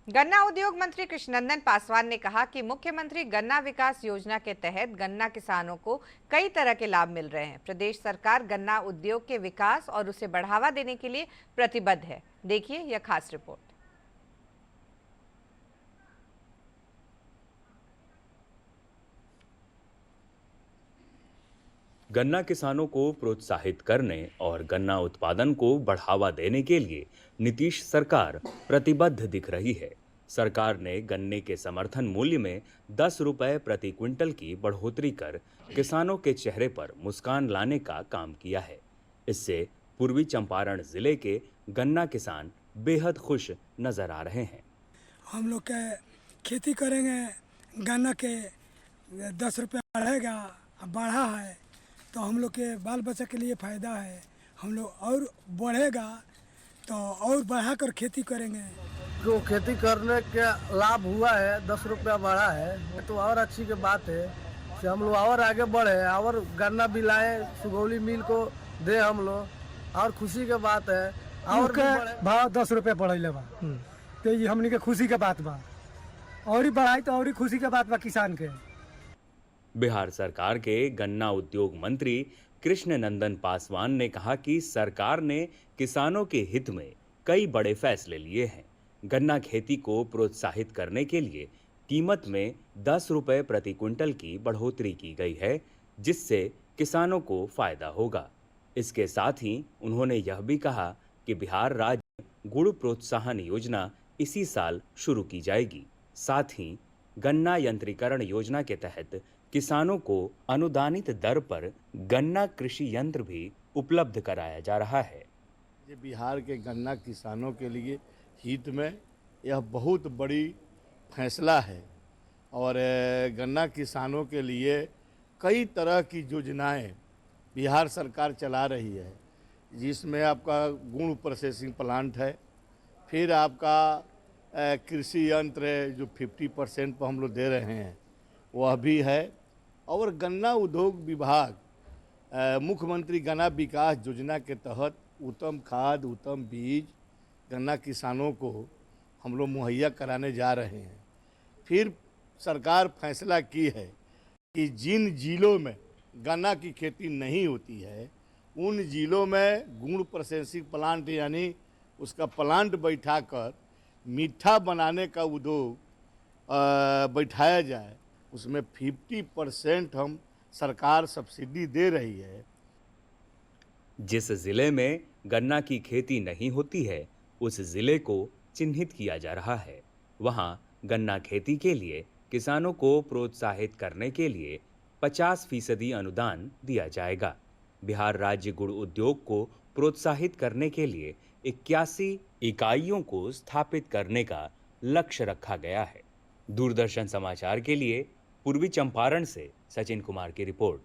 गन्ना उद्योग मंत्री कृष्णनंदन पासवान ने कहा कि मुख्यमंत्री गन्ना विकास योजना के तहत गन्ना किसानों को कई तरह के लाभ मिल रहे हैं। प्रदेश सरकार गन्ना उद्योग के विकास और उसे बढ़ावा देने के लिए प्रतिबद्ध है। देखिए यह खास रिपोर्ट। गन्ना किसानों को प्रोत्साहित करने और गन्ना उत्पादन को बढ़ावा देने के लिए नीतीश सरकार प्रतिबद्ध दिख रही है। सरकार ने गन्ने के समर्थन मूल्य में 10 रुपए प्रति क्विंटल की बढ़ोतरी कर किसानों के चेहरे पर मुस्कान लाने का काम किया है। इससे पूर्वी चंपारण जिले के गन्ना किसान बेहद खुश नजर आ रहे हैं। हम लोग के खेती करेंगे, गन्ना के 10 रुपये बढ़ेगा, बढ़ा है तो हम लोग के बाल बच्चा के लिए फ़ायदा है। हम लोग और बढ़ेगा तो और बढ़ाकर खेती करेंगे। जो खेती करने के लाभ हुआ है, 10 रुपया बढ़ा है तो और अच्छी की बात है कि हम लोग और आगे बढ़े और गन्ना भी लाए, सुगौली मिल को दे हम लोग, और खुशी की बात है। और भाव 10 रुपये बढ़े बा तो ये हमनी के खुशी के बात बा, और ही बढ़ाई तो और ही खुशी के बात बा किसान के। बिहार सरकार के गन्ना उद्योग मंत्री कृष्णनंदन पासवान ने कहा कि सरकार ने किसानों के हित में कई बड़े फैसले लिए हैं। गन्ना खेती को प्रोत्साहित करने के लिए कीमत में 10 रुपए प्रति क्विंटल की बढ़ोतरी की गई है, जिससे किसानों को फायदा होगा। इसके साथ ही उन्होंने यह भी कहा कि बिहार राज्य गुड़ प्रोत्साहन योजना इसी साल शुरू की जाएगी। साथ ही गन्ना यंत्रीकरण योजना के तहत किसानों को अनुदानित दर पर गन्ना कृषि यंत्र भी उपलब्ध कराया जा रहा है। ये बिहार के गन्ना किसानों के लिए हित में यह बहुत बड़ी फैसला है और गन्ना किसानों के लिए कई तरह की योजनाएं बिहार सरकार चला रही है, जिसमें आपका गुड़ प्रोसेसिंग प्लांट है, फिर आपका कृषि यंत्र जो 50% पर हम लोग दे रहे हैं वह भी है, और गन्ना उद्योग विभाग मुख्यमंत्री गन्ना विकास योजना के तहत उत्तम खाद, उत्तम बीज गन्ना किसानों को हम लोग मुहैया कराने जा रहे हैं। फिर सरकार फैसला की है कि जिन जिलों में गन्ना की खेती नहीं होती है उन जिलों में गुड़ प्रोसेसिंग प्लांट यानी उसका प्लांट बैठाकर मीठा बनाने का उद्योग बैठाया जाए। उसमें 50% हम सरकार सब्सिडी दे रही है। जिस जिले में गन्ना की खेती नहीं होती है उस जिले को चिन्हित किया जा रहा है। वहां गन्ना खेती के लिए किसानों को प्रोत्साहित करने के लिए 50% अनुदान दिया जाएगा। बिहार राज्य गुड़ उद्योग को प्रोत्साहित करने के लिए 81 इकाइयों को स्थापित करने का लक्ष्य रखा गया है। दूरदर्शन समाचार के लिए पूर्वी चंपारण से सचिन कुमार की रिपोर्ट।